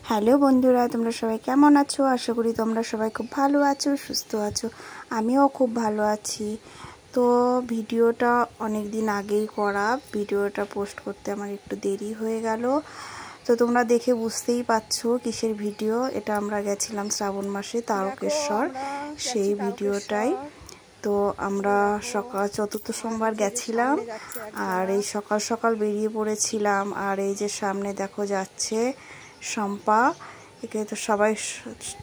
Hello বন্ধুরা, তোমরা সবাই কেমন আছো? আশা করি তোমরা সবাই খুব ভালো আছো, সুস্থ আছো। আমিও খুব ভালো আছি। তো ভিডিওটা অনেক দিন আগেই করা, ভিডিওটা পোস্ট করতে আমার একটু দেরি হয়ে গেল। তো তোমরা দেখে বুঝতেই পারছো কিসের ভিডিও। এটা আমরা গেছিলাম শ্রাবণ মাসে তারকেশ্বর, সেই ভিডিওটাই। তো আমরা সকাল চতুর্থ সোমবার গেছিলাম, আর এই সকাল সকাল বেরিয়ে পড়েছিলাম। আর এই যে সামনে দেখো যাচ্ছে শম্পা, একে তো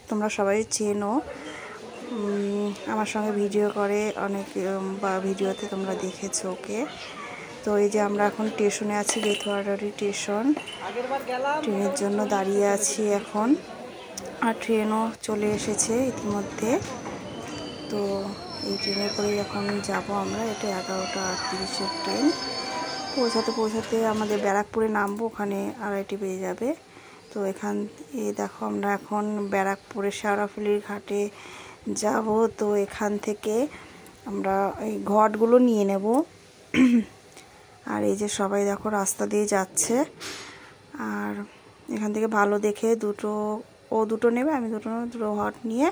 তোমরা সবাই চেনো, আমার সঙ্গে ভিডিও করে অনেক, বা ভিডিওতে তোমরা দেখেছো ওকে। তো এই যে আমরা এখন স্টেশনে আছি, বেথুয়ারি স্টেশন, ট্রেনের জন্য দাঁড়িয়ে আছি এখন। আর ট্রেনও চলে এসেছে ইতিমধ্যে। তো এই ট্রেনে করেই এখন যাব আমরা। এটা 11টা 38-এর ট্রেন। পৌঁছাতে আমাদের ব্যারাকপুরে নামবো, ওখানে 2:30 বেজে যাবে। তো দেখো আমরা এখন ব্যারাকপুরে শেওড়াফুলির ঘাটে যাব। তো এখান থেকে আমরা এই ঘটগুলো নিয়ে নেব। আর এই যে সবাই দেখো রাস্তা দিয়ে যাচ্ছে। আর এখান থেকে ভালো দেখে দুটো নেবে, আমি দুটো ঘট নিয়ে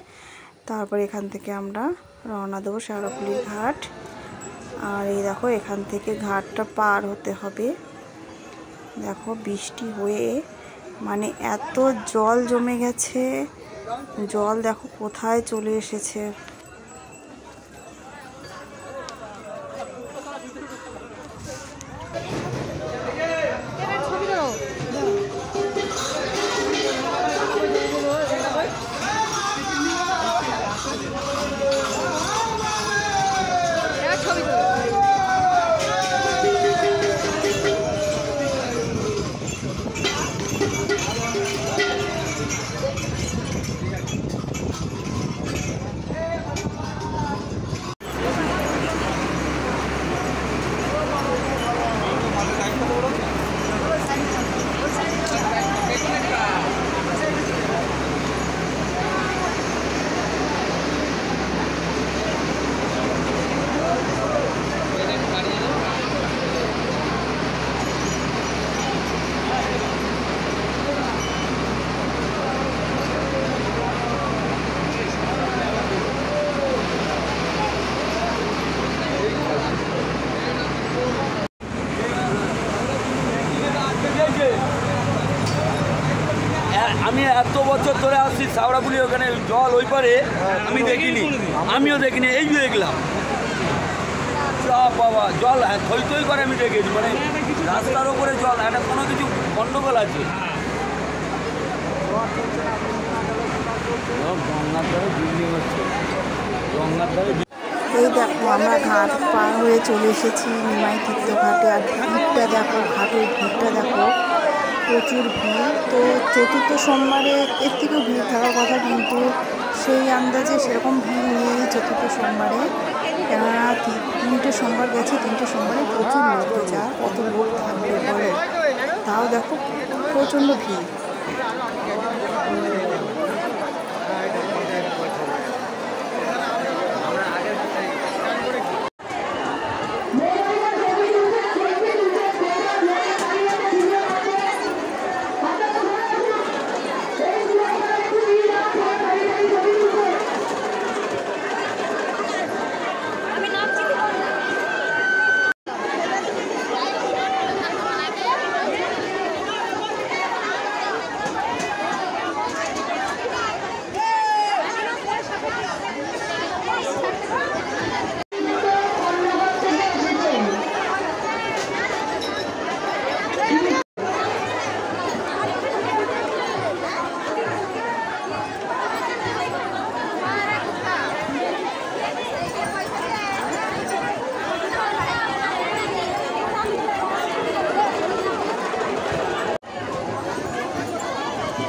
তারপর এখান থেকে আমরা রওনা দেবো শেওড়াফুলির ঘাট। আর এই দেখো এখান থেকে ঘাটটা পার হতে হবে। দেখো বৃষ্টি হয়ে মানে এত জল জমে গেছে, জল দেখো কোথায় চলে এসেছে। আমি এত বছর ধরে আসছি শেওড়াফুলি, ওখানে জল ওই পারে আমি দেখিনি, আমিও দেখিনি, এই দেখলাম সব বাবা জল থই থই করে আমি দেখেছি। মানে রাস্তার ওপরে জল, একটা কোনো কিছু গন্ডগোল আছে। গঙ্গার ধারে বিল্ডিং হচ্ছে, গঙ্গার ধারে। এই দেখো আমরা ঘাট পার হয়ে চলে এসেছি নিমাই তীর্থ ঘাটে। আর ভিড়টা দেখো, ঘাটের ভিড়টা দেখো, প্রচুর ভিড়। তো চতুর্থ সোমবারে এর থেকেও ভিড় থাকার কথা, কিন্তু সেই আন্দাজে সেরকম ভিড় নেই চতুর্থ সোমবারে। কেননা 3টে সোমবার গেছে, 3টে সোমবারে প্রচুর লোক হয়েছে। আর কত লোক থাকবে বলে, তাও দেখো প্রচণ্ড ভিড়।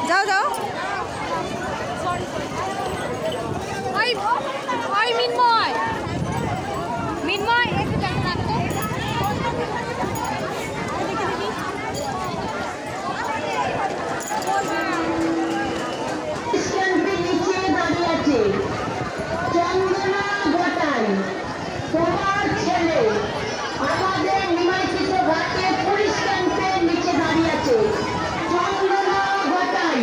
যাও যাও, মিনময় একটু দেখো রাখো। চন্দনা গোটাই তোমার ছেলে আমাদের নিমাইকৃত ঘাটে পুলিশ ক্যাম্পের নিচে দাঁড়িয়ে আছে। চন্দনা গোটাই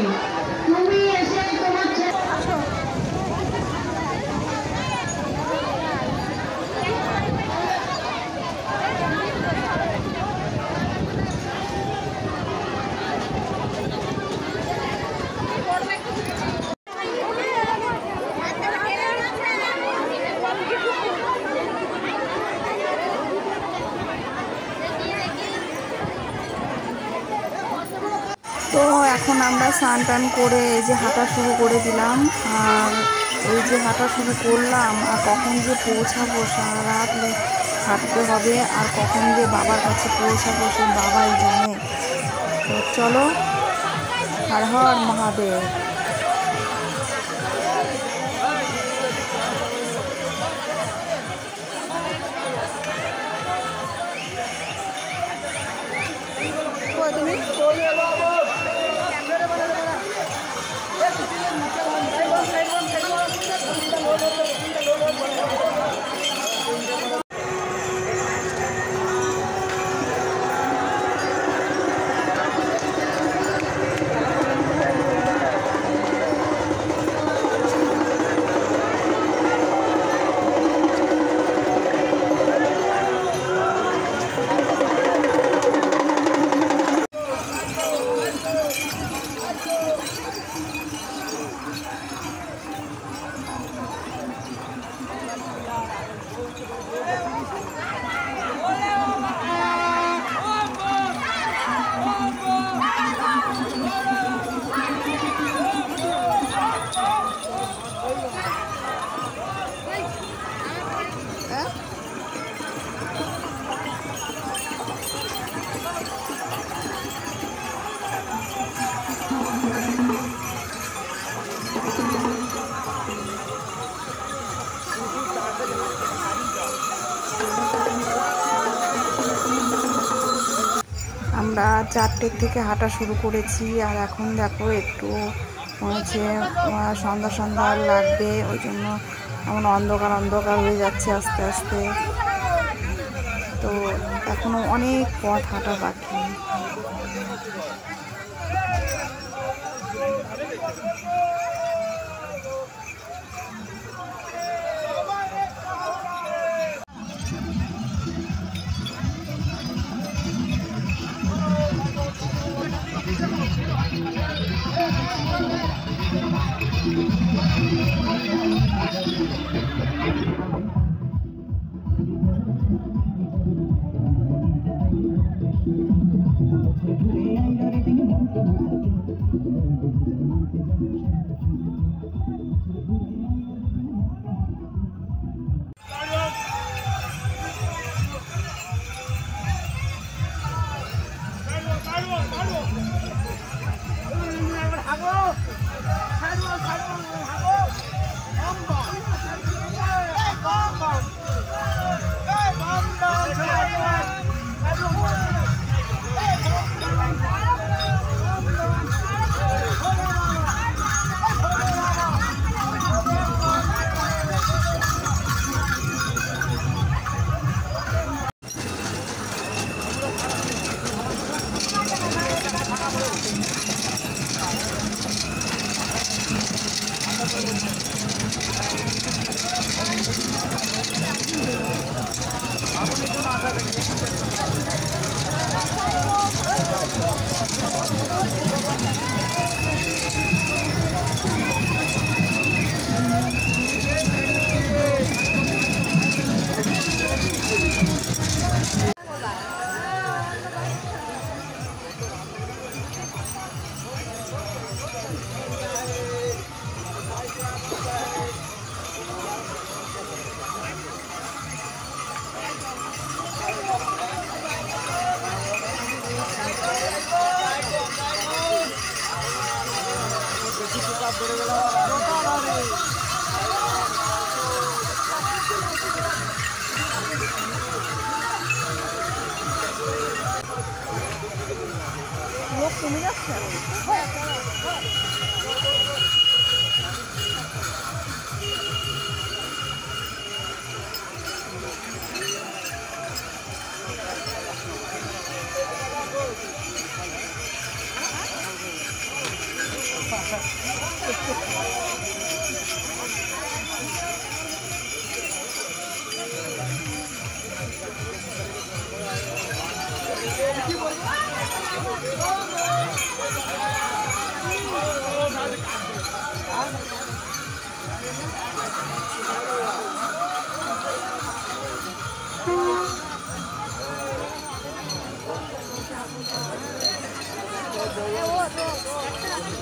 এখন আমরা স্নান টান করে এই যে হাঁটা শুরু করে দিলাম। আর এই যে হাঁটা শুরু করলাম, আর কখন যে পৌঁছাবো, সারা রাত হাঁটতে হবে, আর কখন যে বাবার কাছে পৌঁছাবো সে বাবাই জানে। তো চলো, হর হর মহাদেব। আমরা 4টে থেকে হাঁটা শুরু করেছি, আর এখন দেখো একটু হচ্ছে সন্ধ্যা সন্ধ্যা লাগবে, ওই জন্য এমন অন্ধকার অন্ধকার হয়ে যাচ্ছে আস্তে আস্তে। তো এখনো অনেক পথ হাঁটা বাকি। লোক কমে যাচ্ছে।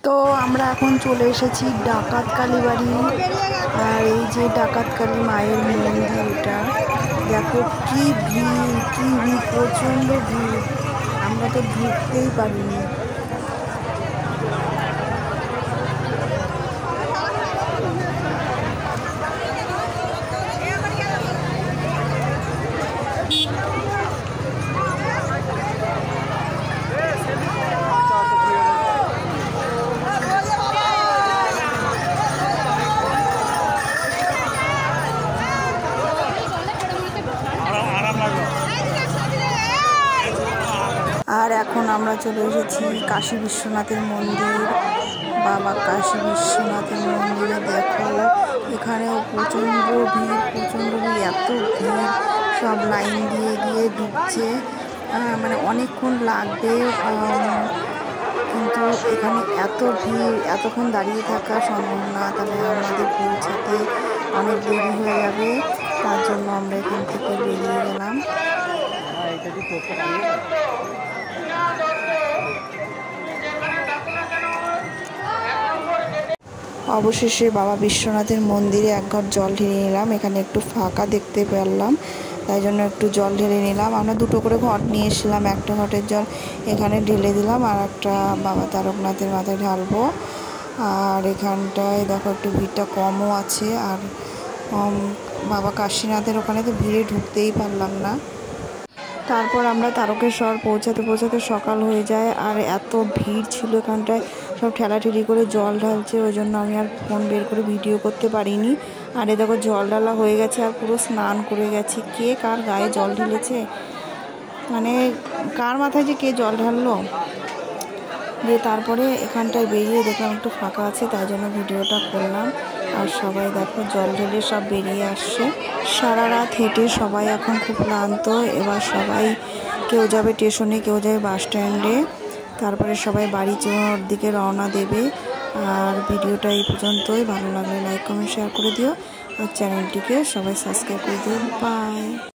তো আমরা এখন চলে এসেছি ডাকাত কালী বাড়ি। আর এই যে ডাকাত কালী মায়ের মন্দির, এটা দেখো কি ভিড়, প্রচণ্ড ভিড়, আমরা তো ঢুকতেই পারিনি। আর এখন আমরা চলে এসেছি কাশী বিশ্বনাথের মন্দির। বাবা কাশী বিশ্বনাথের মন্দিরে দেখো এখানেও প্রচণ্ড ভিড়, এত ভিড়, সব লাইন দিয়ে ঢুকছে, মানে অনেকক্ষণ লাগবে, কিন্তু এখানে এত ভিড়, এতক্ষণ দাঁড়িয়ে থাকা সম্ভব না, তাহলে আমাদের পৌঁছাতে অনেক দেরি হয়ে যাবে। তার জন্য আমরা এখান থেকে বেরিয়ে গেলাম। অবশেষে বাবা বিশ্বনাথের মন্দিরে এক ঘট জল ঢেলে নিলাম। এখানে একটু ফাঁকা দেখতে পেলাম, তাই জন্য একটু জল ঢেলে নিলাম। আমরা দুটো করে ঘট নিয়ে এসেছিলাম, একটা ঘটের জল এখানে ঢেলে দিলাম আর একটা বাবা তারকনাথের মাথায় ঢালবো। আর এখানটায় দেখো একটু ভিড়টা কমও আছে। আর বাবা কাশীনাথের ওখানে তো ভিড়ে ঢুকতেই পারলাম না। তারপর আমরা তারকেশ্বর পৌঁছাতে সকাল হয়ে যায়। আর এত ভিড় ছিল এখানটায়, সব ঠেলাঠেলি করে জল ঢালছে, ওই জন্য আমি আর ফোন বের করে ভিডিও করতে পারিনি। আর এ দেখো জল ঢালা হয়ে গেছে আর পুরো স্নান করে গেছি। কে কার গায়ে জল ঢেলেছে, মানে কার মাথায় যে কে জল ঢাললো। দিয়ে তারপরে এখানটায় বেরিয়ে দেখলাম একটু ফাঁকা আছে, তাই জন্য ভিডিওটা করলাম। আর সবাই দেখো জল ঢেলে সব বেরিয়ে আসছে। সারা রাত হেঁটে সবাই এখন খুব ক্লান্ত। এবার সবাই কেউ যাবে স্টেশনে, কেউ যাবে বাস স্ট্যান্ডে, তারপরে সবাই বাড়ির দিকে রওনা দেবে। আর ভিডিওটা এই পর্যন্তই। ভালো লাগলে লাইক কমেন্ট শেয়ার করে দিও, আর চ্যানেলটিকে সবাই সাবস্ক্রাইব করে দিও। বাই।